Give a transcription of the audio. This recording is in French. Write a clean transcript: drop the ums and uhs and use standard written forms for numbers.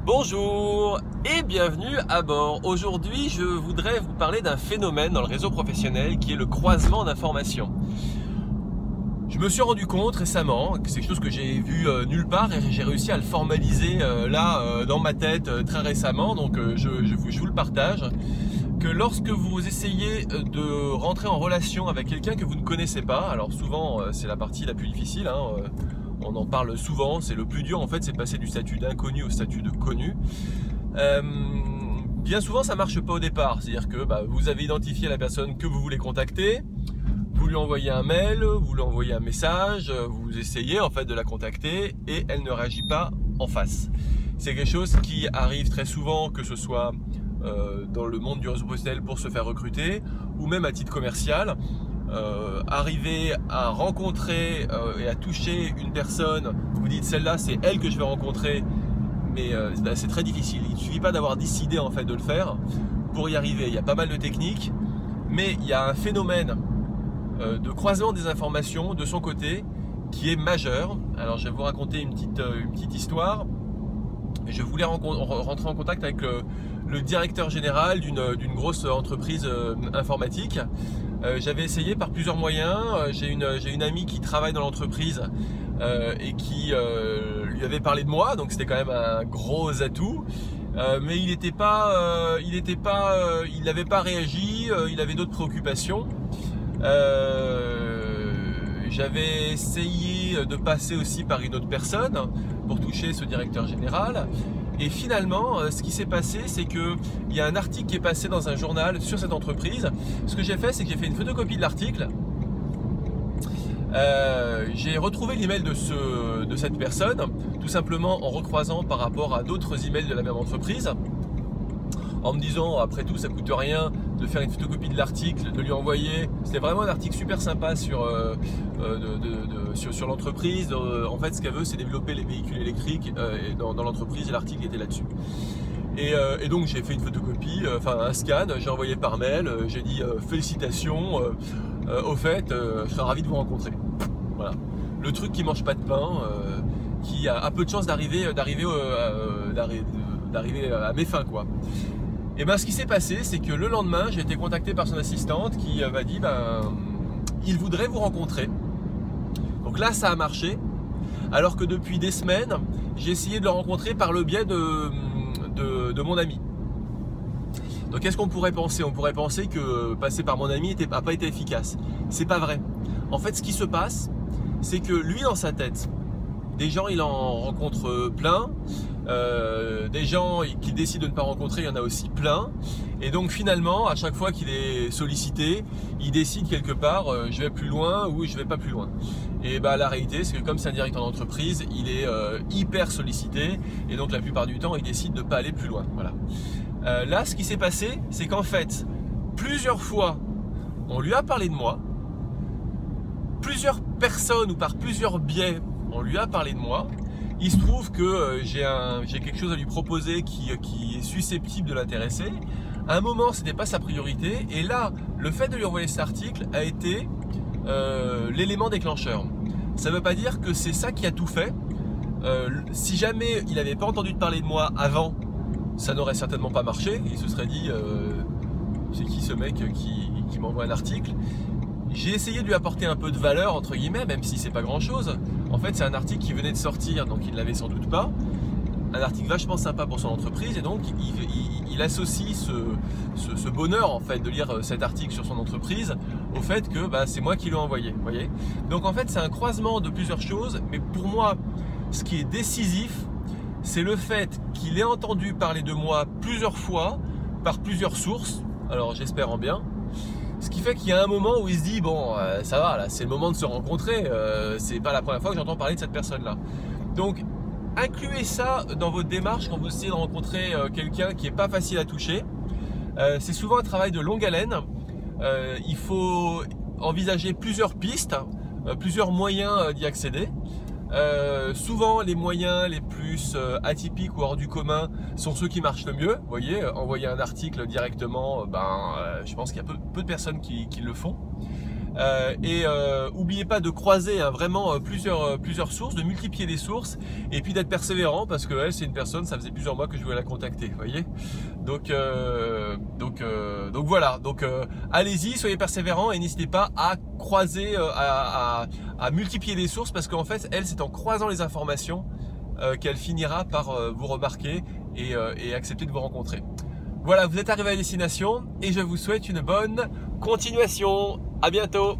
Bonjour et bienvenue à bord. Aujourd'hui, je voudrais vous parler d'un phénomène dans le réseau professionnel qui est le croisement d'informations. Je me suis rendu compte récemment que c'est quelque chose que j'ai vu nulle part et j'ai réussi à le formaliser dans ma tête très récemment, donc je vous le partage, que lorsque vous essayez de rentrer en relation avec quelqu'un que vous ne connaissez pas, alors souvent c'est la partie la plus difficile, on en parle souvent, c'est le plus dur en fait, c'est passer du statut d'inconnu au statut de connu. Bien souvent ça marche pas au départ, c'est-à-dire que vous avez identifié la personne que vous voulez contacter, vous lui envoyez un mail, vous lui envoyez un message, vous essayez en fait de la contacter et elle ne réagit pas en face. C'est quelque chose qui arrive très souvent, que ce soit dans le monde du réseau professionnel pour se faire recruter ou même à titre commercial. Arriver à rencontrer et à toucher une personne, vous dites celle-là c'est elle que je vais rencontrer, mais c'est très difficile. Il ne suffit pas d'avoir décidé en fait de le faire pour y arriver. Il y a pas mal de techniques, mais il y a un phénomène de croisement des informations de son côté qui est majeur. Alors je vais vous raconter une petite histoire. Je voulais rentrer en contact avec le directeur général d'une grosse entreprise informatique. J'avais essayé par plusieurs moyens. J'ai une amie qui travaille dans l'entreprise et qui lui avait parlé de moi, donc c'était quand même un gros atout. Mais il n'avait pas réagi, il avait d'autres préoccupations. J'avais essayé de passer aussi par une autre personne pour toucher ce directeur général. Et finalement, ce qui s'est passé, c'est qu'il y a un article qui est passé dans un journal sur cette entreprise. Ce que j'ai fait, c'est que j'ai fait une photocopie de l'article. J'ai retrouvé l'email de cette personne, tout simplement en recroisant par rapport à d'autres emails de la même entreprise, en me disant, après tout, ça coûte rien de faire une photocopie de l'article, de lui envoyer. C'était vraiment un article super sympa sur l'entreprise. En fait, ce qu'elle veut, c'est développer les véhicules électriques dans l'entreprise, et l'article était là-dessus. Et donc, j'ai fait une photocopie, un scan, j'ai envoyé par mail, j'ai dit félicitations, au fait, je serais ravi de vous rencontrer. Voilà. Le truc qui mange pas de pain, qui a peu de chances d'arriver à mes fins, quoi. Et ce qui s'est passé, c'est que le lendemain, j'ai été contacté par son assistante qui m'a dit il voudrait vous rencontrer. Donc là, ça a marché. Alors que depuis des semaines, j'ai essayé de le rencontrer par le biais de mon ami. Donc qu'est-ce qu'on pourrait penser? On pourrait penser que passer par mon ami n'a pas été efficace. C'est pas vrai. En fait, ce qui se passe, c'est que lui, dans sa tête, des gens, il en rencontre plein. Des gens qu'il décide de ne pas rencontrer, il y en a aussi plein. Et donc finalement, à chaque fois qu'il est sollicité, il décide quelque part, je vais plus loin ou je vais pas plus loin. Et la réalité, c'est que comme c'est un directeur d'entreprise, il est hyper sollicité. Et donc la plupart du temps, il décide de ne pas aller plus loin. Voilà. Là, ce qui s'est passé, c'est qu'en fait, plusieurs fois, on lui a parlé de moi. Plusieurs personnes ou par plusieurs biais, on lui a parlé de moi. Il se trouve que j'ai quelque chose à lui proposer qui est susceptible de l'intéresser. À un moment, ce n'était pas sa priorité. Et là, le fait de lui envoyer cet article a été l'élément déclencheur. Ça ne veut pas dire que c'est ça qui a tout fait. Si jamais il n'avait pas entendu parler de moi avant, ça n'aurait certainement pas marché. Il se serait dit, c'est qui ce mec qui m'envoie un article? J'ai essayé de lui apporter un peu de valeur, entre guillemets, même si c'est pas grand chose. En fait, c'est un article qui venait de sortir, donc il ne l'avait sans doute pas. Un article vachement sympa pour son entreprise, et donc il associe ce bonheur en fait de lire cet article sur son entreprise au fait que c'est moi qui l'ai envoyé. Voyez. Donc en fait, c'est un croisement de plusieurs choses, mais pour moi, ce qui est décisif, c'est le fait qu'il ait entendu parler de moi plusieurs fois, par plusieurs sources, alors j'espère en bien. Ce qui fait qu'il y a un moment où il se dit bon ça va là, c'est le moment de se rencontrer, c'est pas la première fois que j'entends parler de cette personne là. Donc incluez ça dans votre démarche quand vous essayez de rencontrer quelqu'un qui est pas facile à toucher. C'est souvent un travail de longue haleine. Il faut envisager plusieurs pistes, plusieurs moyens d'y accéder. Souvent les moyens les plus atypiques ou hors du commun sont ceux qui marchent le mieux. Vous voyez, envoyer un article directement, je pense qu'il y a peu de personnes qui le font. N'oubliez pas de croiser vraiment plusieurs sources, de multiplier les sources et puis d'être persévérant parce que elle c'est une personne, ça faisait plusieurs mois que je voulais la contacter, vous voyez. Donc voilà, allez-y, soyez persévérants et n'hésitez pas à croiser, à multiplier les sources parce qu'en fait elle c'est en croisant les informations qu'elle finira par vous remarquer et accepter de vous rencontrer. Voilà, vous êtes arrivé à destination et je vous souhaite une bonne continuation. À bientôt.